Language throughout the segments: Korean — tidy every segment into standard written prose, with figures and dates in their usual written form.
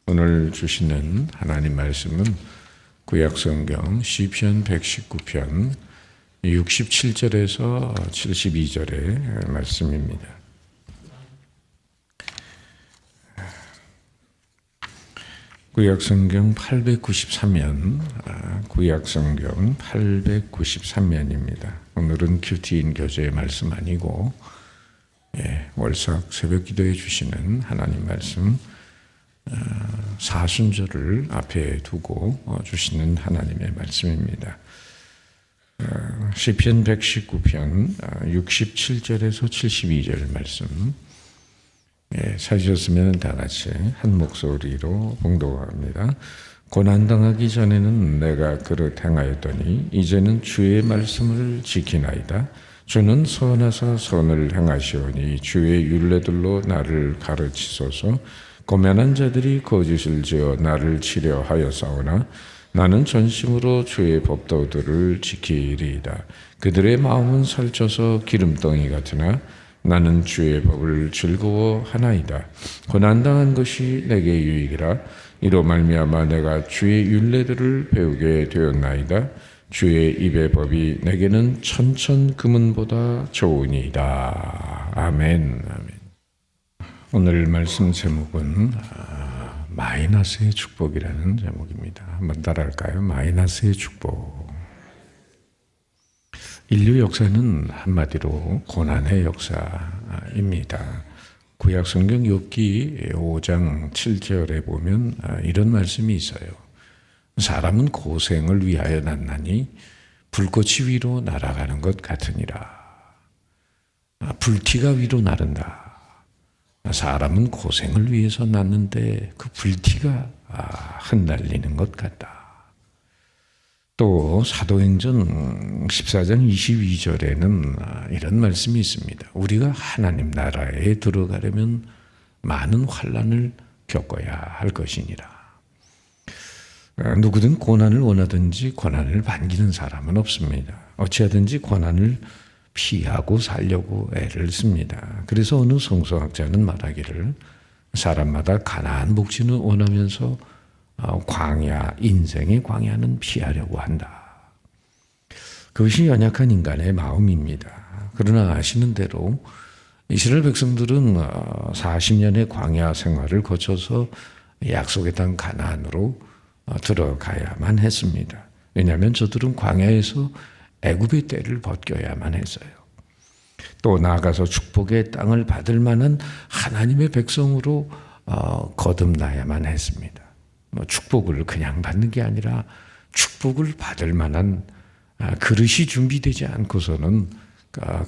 오늘 주시는 하나님 말씀은 구약성경 시편 119편 67절에서 72절의 말씀입니다. 구약성경 893면, 구약성경 893면입니다. 오늘은 큐티인 교재의 말씀 아니고 월삭 새벽기도해 주시는 하나님 말씀 사순절을 앞에 두고 주시는 하나님의 말씀입니다. 시편 119편 67절에서 72절 말씀 찾으셨으면 다 같이 한 목소리로 봉독합니다. 고난당하기 전에는 내가 그릇 행하였더니 이제는 주의 말씀을 지키나이다. 주는 선하사 선을 행하시오니 주의 율례들로 나를 가르치소서. 고면한 자들이 거짓을 지어 나를 치려하여싸우나 나는 전심으로 주의 법도들을 지키리이다. 그들의 마음은 살쪄서 기름덩이 같으나 나는 주의 법을 즐거워하나이다. 고난당한 것이 내게 유익이라. 이로 말미암아 내가 주의 율례들을 배우게 되었나이다. 주의 입의 법이 내게는 천천 금은보다 좋으니이다. 아멘. 아멘. 오늘 말씀 제목은 마이너스의 축복이라는 제목입니다. 한번 따라할까요? 마이너스의 축복. 인류 역사는 한마디로 고난의 역사입니다. 구약성경 욥기 5장 7절에 보면 이런 말씀이 있어요. 사람은 고생을 위하여 났나니 불꽃이 위로 날아가는 것 같으니라. 불티가 위로 나른다. 사람은 고생을 위해서 났는데 그 불티가 흩날리는 것 같다. 또 사도행전 14장 22절에는 이런 말씀이 있습니다. 우리가 하나님 나라에 들어가려면 많은 환난을 겪어야 할 것이니라. 누구든 고난을 원하든지 고난을 반기는 사람은 없습니다. 어찌하든지 고난을 피하고 살려고 애를 씁니다. 그래서 어느 성서학자는 말하기를 사람마다 가나안 복지는 원하면서 광야, 인생의 광야는 피하려고 한다. 그것이 연약한 인간의 마음입니다. 그러나 아시는 대로 이스라엘 백성들은 40년의 광야 생활을 거쳐서 약속의 땅 가나안으로 들어가야만 했습니다. 왜냐하면 저들은 광야에서 애굽의 때를 벗겨야만 했어요. 또 나아가서 축복의 땅을 받을 만한 하나님의 백성으로 거듭나야만 했습니다. 축복을 그냥 받는 게 아니라 축복을 받을 만한 그릇이 준비되지 않고서는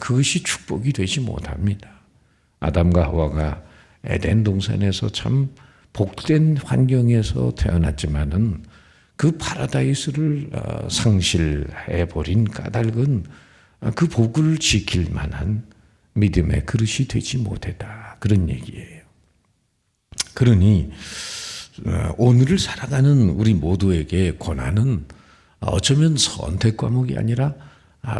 그것이 축복이 되지 못합니다. 아담과 하와가 에덴 동산에서 참 복된 환경에서 태어났지만은 그 파라다이스를 상실해버린 까닭은 그 복을 지킬 만한 믿음의 그릇이 되지 못했다. 그런 얘기예요. 그러니 오늘을 살아가는 우리 모두에게 고난은 어쩌면 선택 과목이 아니라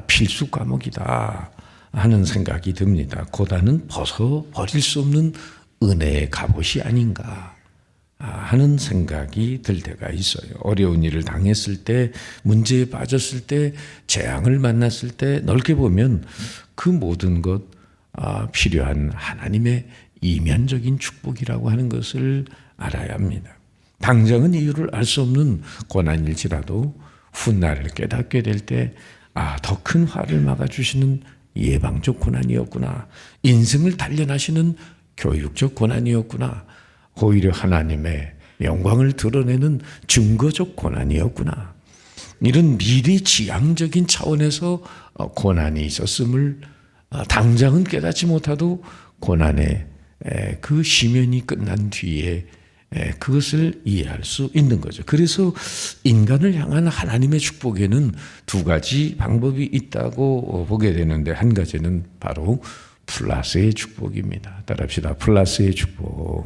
필수 과목이다 하는 생각이 듭니다. 고난은 벗어버릴 수 없는 은혜의 갑옷이 아닌가 하는 생각이 들 때가 있어요. 어려운 일을 당했을 때, 문제에 빠졌을 때, 재앙을 만났을 때 넓게 보면 그 모든 것 필요한 하나님의 이면적인 축복이라고 하는 것을 알아야 합니다. 당장은 이유를 알 수 없는 고난일지라도 훗날 깨닫게 될 때 더 큰 화를 막아주시는 예방적 고난이었구나. 인생을 단련하시는 교육적 고난이었구나. 오히려 하나님의 영광을 드러내는 증거적 고난이었구나. 이런 미래지향적인 차원에서 고난이 있었음을 당장은 깨닫지 못하도 고난의 그 시면이 끝난 뒤에 그것을 이해할 수 있는 거죠. 그래서 인간을 향한 하나님의 축복에는 두 가지 방법이 있다고 보게 되는데 한 가지는 바로 플러스의 축복입니다. 따라합시다. 플러스의 축복.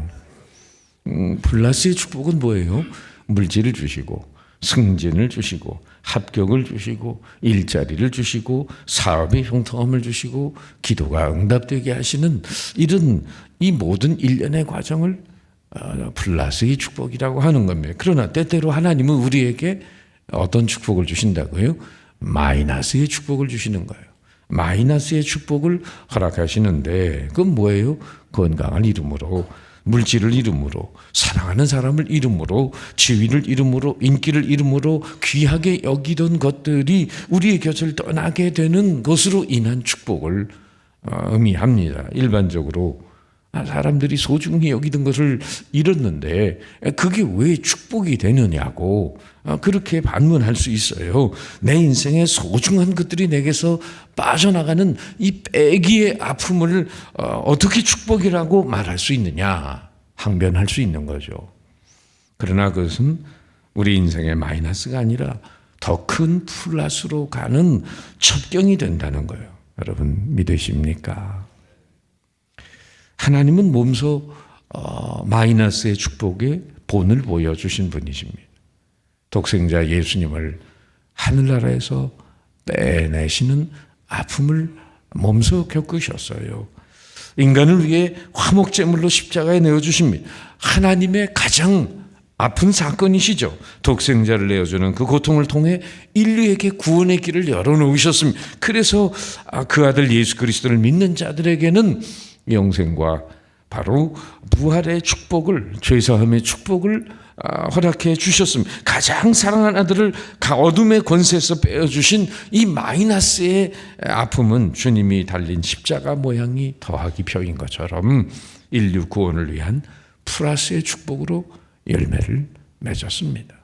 플러스의 축복은 뭐예요? 물질을 주시고 승진을 주시고 합격을 주시고 일자리를 주시고 사업의 형통함을 주시고 기도가 응답되게 하시는 이런 이 모든 일련의 과정을 플러스의 축복이라고 하는 겁니다. 그러나 때때로 하나님은 우리에게 어떤 축복을 주신다고요? 마이너스의 축복을 주시는 거예요. 마이너스의 축복을 허락하시는데 그건 뭐예요? 건강을 이름으로, 물질을 이름으로, 사랑하는 사람을 이름으로, 지위를 이름으로, 인기를 이름으로 귀하게 여기던 것들이 우리의 곁을 떠나게 되는 것으로 인한 축복을 의미합니다. 일반적으로 사람들이 소중히 여기던 것을 잃었는데 그게 왜 축복이 되느냐고 그렇게 반문할 수 있어요. 내 인생의 소중한 것들이 내게서 빠져나가는 이 빼기의 아픔을 어떻게 축복이라고 말할 수 있느냐, 항변할 수 있는 거죠. 그러나 그것은 우리 인생의 마이너스가 아니라 더 큰 플러스로 가는 첩경이 된다는 거예요. 여러분 믿으십니까? 하나님은 몸소 마이너스의 축복의 본을 보여주신 분이십니다. 독생자 예수님을 하늘나라에서 빼내시는 아픔을 몸소 겪으셨어요. 인간을 위해 화목제물로 십자가에 내어주십니다. 하나님의 가장 아픈 사건이시죠. 독생자를 내어주는 그 고통을 통해 인류에게 구원의 길을 열어놓으셨습니다. 그래서 그 아들 예수 그리스도를 믿는 자들에게는 영생과 바로 부활의 축복을, 죄사함의 축복을 허락해 주셨습니다. 가장 사랑하는 아들을 어둠의 권세에서 빼어주신 이 마이너스의 아픔은 주님이 달린 십자가 모양이 더하기 표인 것처럼 인류 구원을 위한 플러스의 축복으로 열매를 맺었습니다.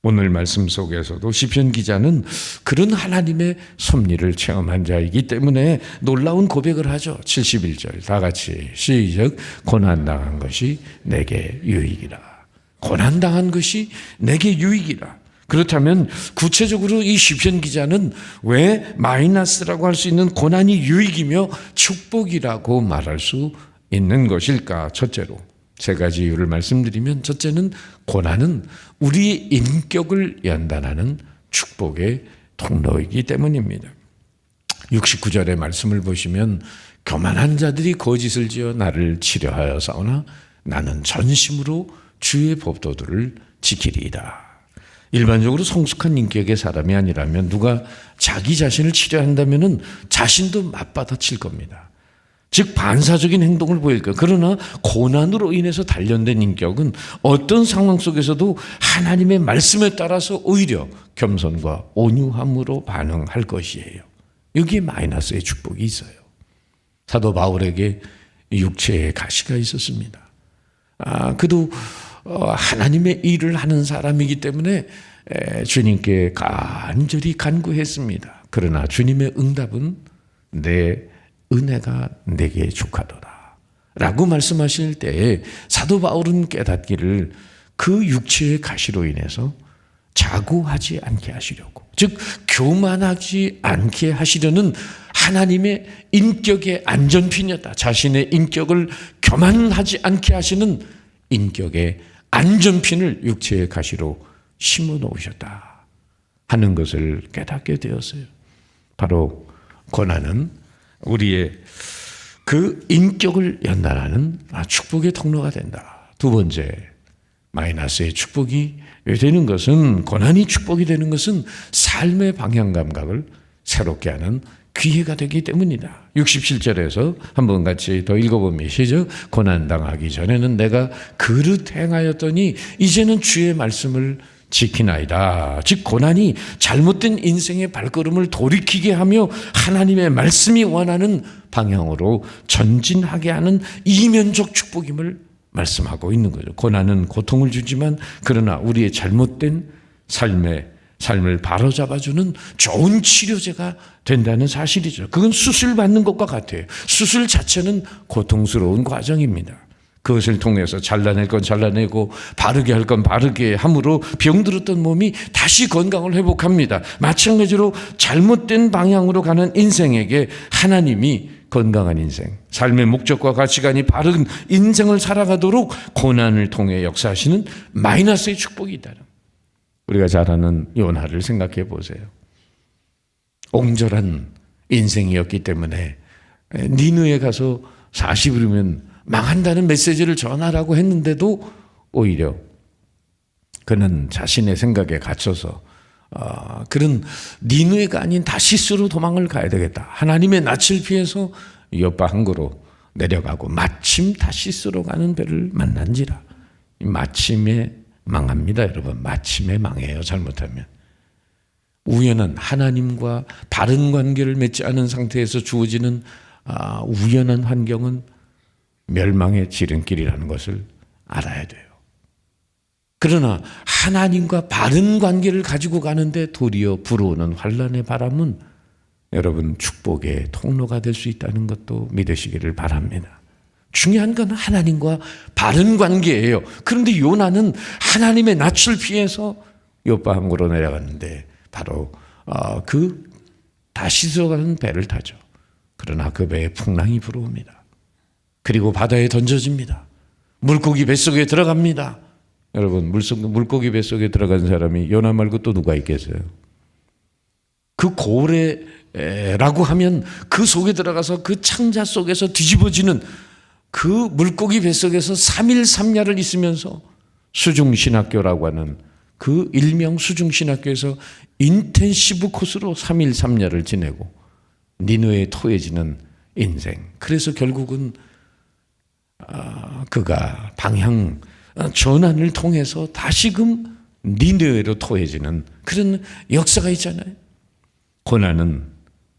오늘 말씀 속에서도 시편 기자는 그런 하나님의 섭리를 체험한 자이기 때문에 놀라운 고백을 하죠. 71절 다 같이 시작. 고난당한 것이 내게 유익이라. 고난당한 것이 내게 유익이라. 그렇다면 구체적으로 이 시편 기자는 왜 마이너스라고 할 수 있는 고난이 유익이며 축복이라고 말할 수 있는 것일까? 첫째로 세 가지 이유를 말씀드리면, 첫째는 고난은 우리의 인격을 연단하는 축복의 통로이기 때문입니다. 69절의 말씀을 보시면 교만한 자들이 거짓을 지어 나를 치려하여 싸우나 나는 전심으로 주의 법도들을 지키리이다. 일반적으로 성숙한 인격의 사람이 아니라면 누가 자기 자신을 치려한다면 자신도 맞받아칠 겁니다. 즉 반사적인 행동을 보일 거예요. 그러나 고난으로 인해서 단련된 인격은 어떤 상황 속에서도 하나님의 말씀에 따라서 오히려 겸손과 온유함으로 반응할 것이에요. 여기에 마이너스의 축복이 있어요. 사도 바울에게 육체의 가시가 있었습니다. 그도 하나님의 일을 하는 사람이기 때문에 주님께 간절히 간구했습니다. 그러나 주님의 응답은 내 은혜가 내게 족하도다 라고 말씀하실 때에 사도 바울은 깨닫기를 그 육체의 가시로 인해서 자고하지 않게 하시려고, 즉 교만하지 않게 하시려는 하나님의 인격의 안전핀이었다. 자신의 인격을 교만하지 않게 하시는 인격의 안전핀을 육체의 가시로 심어 놓으셨다 하는 것을 깨닫게 되었어요. 바로 고난은 우리의 그 인격을 연단하는 축복의 통로가 된다. 두 번째, 마이너스의 축복이 되는 것은, 고난이 축복이 되는 것은 삶의 방향 감각을 새롭게 하는 기회가 되기 때문이다. 67절에서 한번 같이 더 읽어보면 시작. 고난당하기 전에는 내가 그릇 행하였더니 이제는 주의 말씀을 지키나이다. 즉 고난이 잘못된 인생의 발걸음을 돌이키게 하며 하나님의 말씀이 원하는 방향으로 전진하게 하는 이면적 축복임을 말씀하고 있는 거죠. 고난은 고통을 주지만 그러나 우리의 잘못된 삶을 바로잡아주는 좋은 치료제가 된다는 사실이죠. 그건 수술 받는 것과 같아요. 수술 자체는 고통스러운 과정입니다. 그것을 통해서 잘라낼 건 잘라내고 바르게 할 건 바르게 함으로 병들었던 몸이 다시 건강을 회복합니다. 마찬가지로 잘못된 방향으로 가는 인생에게 하나님이 건강한 인생, 삶의 목적과 가치관이 바른 인생을 살아가도록 고난을 통해 역사하시는 마이너스의 축복이 있다. 우리가 잘 아는 요나를 생각해 보세요. 옹졸한 인생이었기 때문에 니느에 가서 40일이면 망한다는 메시지를 전하라고 했는데도 오히려 그는 자신의 생각에 갇혀서 그런 니느웨가 아닌 다시스로 도망을 가야 되겠다. 하나님의 낯을 피해서 요파 항구로 내려가고 마침 다시스로 가는 배를 만난지라. 마침에 망합니다, 여러분. 마침에 망해요, 잘못하면. 우연한 하나님과 바른 관계를 맺지 않은 상태에서 주어지는 우연한 환경은 멸망의 지름길이라는 것을 알아야 돼요. 그러나 하나님과 바른 관계를 가지고 가는데 도리어 불어오는 환난의 바람은 여러분 축복의 통로가 될 수 있다는 것도 믿으시기를 바랍니다. 중요한 건 하나님과 바른 관계예요. 그런데 요나는 하나님의 낯을 피해서 요파 항구로 내려갔는데 바로 그 다시스로 가는 배를 타죠. 그러나 그 배에 풍랑이 불어옵니다. 그리고 바다에 던져집니다. 물고기 뱃속에 들어갑니다. 여러분, 물고기 뱃속에 들어간 사람이 요나 말고 또 누가 있겠어요? 그 고래라고 하면 그 속에 들어가서 그 창자 속에서 뒤집어지는 그 물고기 뱃속에서 3일 3야를 있으면서 수중신학교라고 하는 그 일명 수중신학교에서 인텐시브 코스로 3일 3야를 지내고 니느웨에 토해지는 인생. 그래서 결국은 그가 방향 전환을 통해서 다시금 니느웨로 토해지는 그런 역사가 있잖아요. 고난은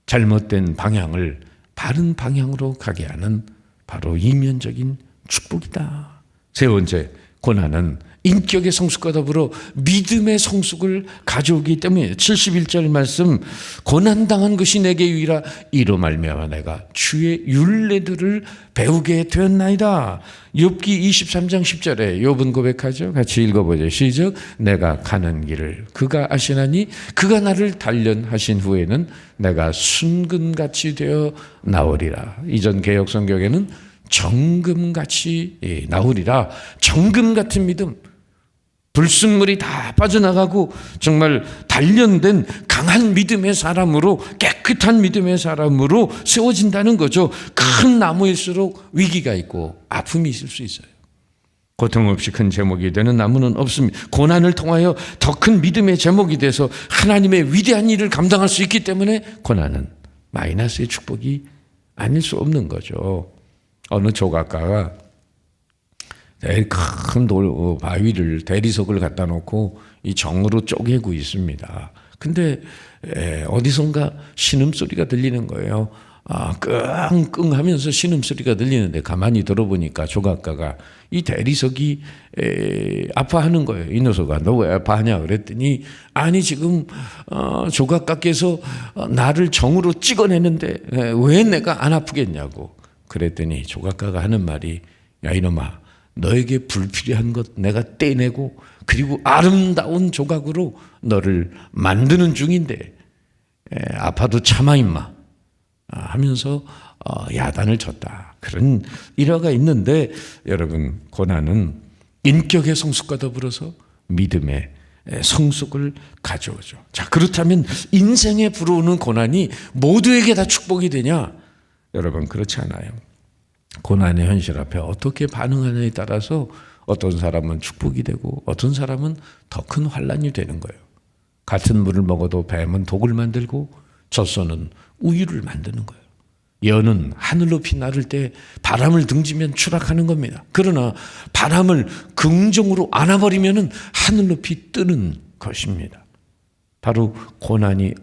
잘못된 방향을 바른 방향으로 가게 하는 바로 이면적인 축복이다. 세 번째, 고난은 인격의 성숙과 더불어 믿음의 성숙을 가져오기 때문에 71절 말씀, 고난당한 것이 내게 유이라 이로 말미암아 내가 주의 율례들을 배우게 되었나이다. 욥기 23장 10절에 욥은 고백하죠. 같이 읽어보죠. 시작. 내가 가는 길을 그가 아시나니 그가 나를 단련하신 후에는 내가 순금같이 되어 나오리라. 이전 개역 성경에는 정금같이 나오리라. 정금 같은 믿음, 불순물이 다 빠져나가고 정말 단련된 강한 믿음의 사람으로, 깨끗한 믿음의 사람으로 세워진다는 거죠. 큰 나무일수록 위기가 있고 아픔이 있을 수 있어요. 고통 없이 큰 제목이 되는 나무는 없습니다. 고난을 통하여 더 큰 믿음의 제목이 돼서 하나님의 위대한 일을 감당할 수 있기 때문에 고난은 마이너스의 축복이 아닐 수 없는 거죠. 어느 조각가가 큰 바위를, 대리석을 갖다 놓고 이 정으로 쪼개고 있습니다. 근데 어디선가 신음소리가 들리는 거예요. 끙끙 하면서 신음소리가 들리는데 가만히 들어보니까 조각가가 이 대리석이 아파하는 거예요. 이 녀석아, 너 왜 아파하냐 그랬더니, 아니 지금 조각가께서 나를 정으로 찍어내는데 왜 내가 안 아프겠냐고. 그랬더니 조각가가 하는 말이, 야 이놈아, 너에게 불필요한 것 내가 떼내고 그리고 아름다운 조각으로 너를 만드는 중인데 아파도 참아 임마 하면서 야단을 쳤다. 그런 일화가 있는데, 여러분, 고난은 인격의 성숙과 더불어서 믿음의 성숙을 가져오죠. 자, 그렇다면 인생에 불어오는 고난이 모두에게 다 축복이 되냐? 여러분, 그렇지 않아요. 고난의 현실 앞에 어떻게 반응하느냐에 따라서 어떤 사람은 축복이 되고 어떤 사람은 더 큰 환난이 되는 거예요. 같은 물을 먹어도 뱀은 독을 만들고 젖소는 우유를 만드는 거예요. 연은 하늘 높이 나를 때 바람을 등지면 추락하는 겁니다. 그러나 바람을 긍정으로 안아버리면 하늘 높이 뜨는 것입니다. 바로 고난이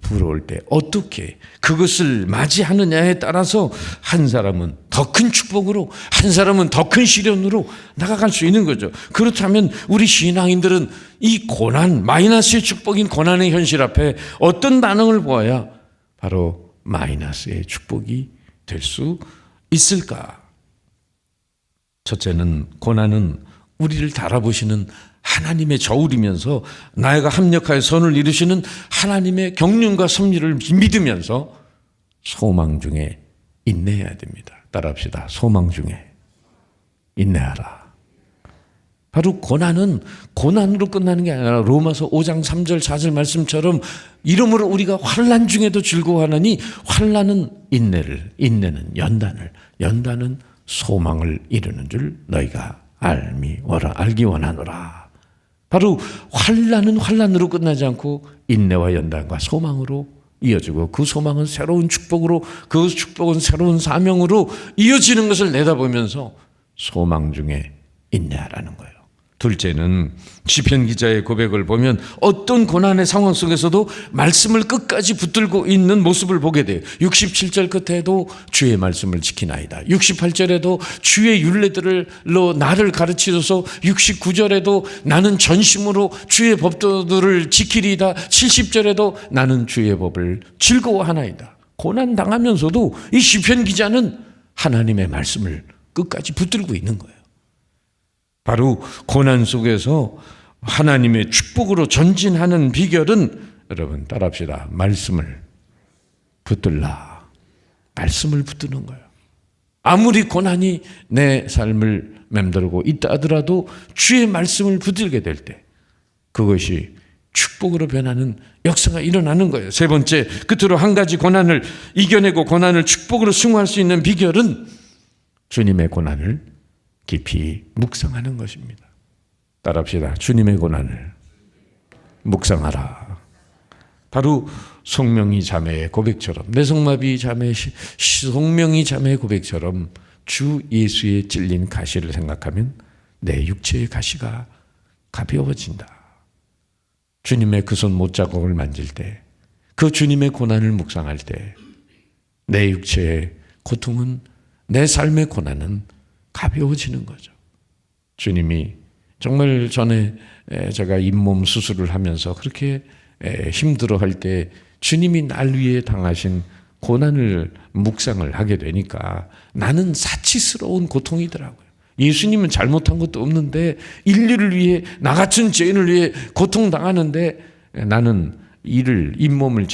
불어올 때 어떻게 그것을 맞이하느냐에 따라서 한 사람은 더 큰 축복으로, 한 사람은 더 큰 시련으로 나아갈 수 있는 거죠. 그렇다면 우리 신앙인들은 이 고난, 마이너스의 축복인 고난의 현실 앞에 어떤 반응을 보아야 바로 마이너스의 축복이 될 수 있을까? 첫째는, 고난은 우리를 달아보시는 하나님의 저울이면서 나이가 합력하여 선을 이루시는 하나님의 경륜과 섭리를 믿으면서 소망 중에 인내해야 됩니다. 따라합시다. 소망 중에 인내하라. 바로 고난은 고난으로 끝나는 게 아니라 로마서 5장 3절 4절 말씀처럼 이러므로 우리가 환난 중에도 즐거워하나니 환난은 인내를, 인내는 연단을, 연단은 소망을 이루는 줄 너희가 알기 원하노라. 바로 환난은 환난으로 끝나지 않고 인내와 연단과 소망으로 이어지고, 그 소망은 새로운 축복으로, 그 축복은 새로운 사명으로 이어지는 것을 내다보면서 소망 중에 인내하라는 거예요. 둘째는 시편 기자의 고백을 보면 어떤 고난의 상황 속에서도 말씀을 끝까지 붙들고 있는 모습을 보게 돼요. 67절 끝에도 주의 말씀을 지키나이다. 68절에도 주의 율례들로 나를 가르치소서. 69절에도 나는 전심으로 주의 법도들을 지키리이다. 70절에도 나는 주의 법을 즐거워하나이다. 고난 당하면서도 이 시편 기자는 하나님의 말씀을 끝까지 붙들고 있는 거예요. 바로 고난 속에서 하나님의 축복으로 전진하는 비결은, 여러분 따라합시다. 말씀을 붙들라. 말씀을 붙드는 거예요. 아무리 고난이 내 삶을 맴돌고 있다 하더라도 주의 말씀을 붙들게 될 때 그것이 축복으로 변하는 역사가 일어나는 거예요. 세 번째, 끝으로 한 가지 고난을 이겨내고 고난을 축복으로 승화할 수 있는 비결은 주님의 고난을 깊이 묵상하는 것입니다. 따라합시다. 주님의 고난을 묵상하라. 바로 송명희 자매의 고백처럼, 내성마비 자매, 송명희 자매의 고백처럼 주 예수의 찔린 가시를 생각하면 내 육체의 가시가 가벼워진다. 주님의 그 손 못자국을 만질 때, 그 주님의 고난을 묵상할 때 내 육체의 고통은, 내 삶의 고난은 가벼워지는 거죠. 주님이 정말 전에 제가 잇몸 수술을 하면서 그렇게 힘들어할 때 주님이 날 위해 당하신 고난을 묵상을 하게 되니까 나는 사치스러운 고통이더라고요. 예수님은 잘못한 것도 없는데 인류를 위해, 나 같은 죄인을 위해 고통당하는데 나는 잇몸을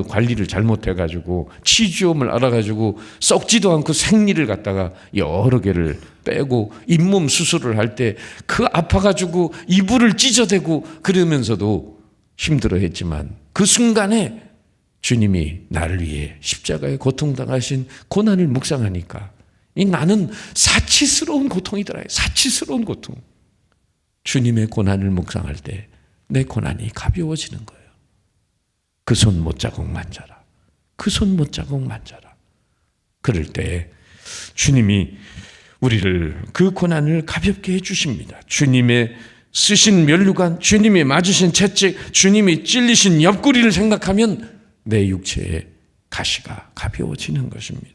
관리를 잘못해가지고 치주염을 알아가지고 썩지도 않고 생리를 갖다가 여러 개를 빼고 잇몸 수술을 할 때 그 아파가지고 이불을 찢어대고 그러면서도 힘들어했지만 그 순간에 주님이 나를 위해 십자가에 고통당하신 고난을 묵상하니까 나는 사치스러운 고통이더라. 사치스러운 고통. 주님의 고난을 묵상할 때 내 고난이 가벼워지는 거예요. 그 손 못자국 만져라. 그 손 못자국 만져라. 그럴 때 주님이 우리를, 그 고난을 가볍게 해주십니다. 주님의 쓰신 면류관, 주님이 맞으신 채찍, 주님이 찔리신 옆구리를 생각하면 내 육체의 가시가 가벼워지는 것입니다.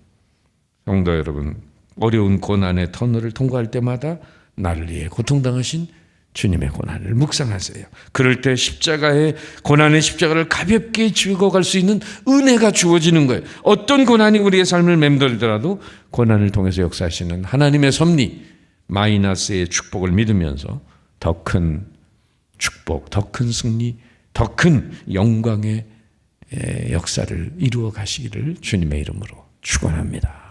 성도 여러분, 어려운 고난의 터널을 통과할 때마다 나를 위해 고통당하신 주님의 고난을 묵상하세요. 그럴 때 고난의 십자가를 가볍게 쥐고 갈 수 있는 은혜가 주어지는 거예요. 어떤 고난이 우리의 삶을 맴돌더라도 고난을 통해서 역사하시는 하나님의 섭리, 마이너스의 축복을 믿으면서 더 큰 축복, 더 큰 승리, 더 큰 영광의 역사를 이루어 가시기를 주님의 이름으로 축원합니다.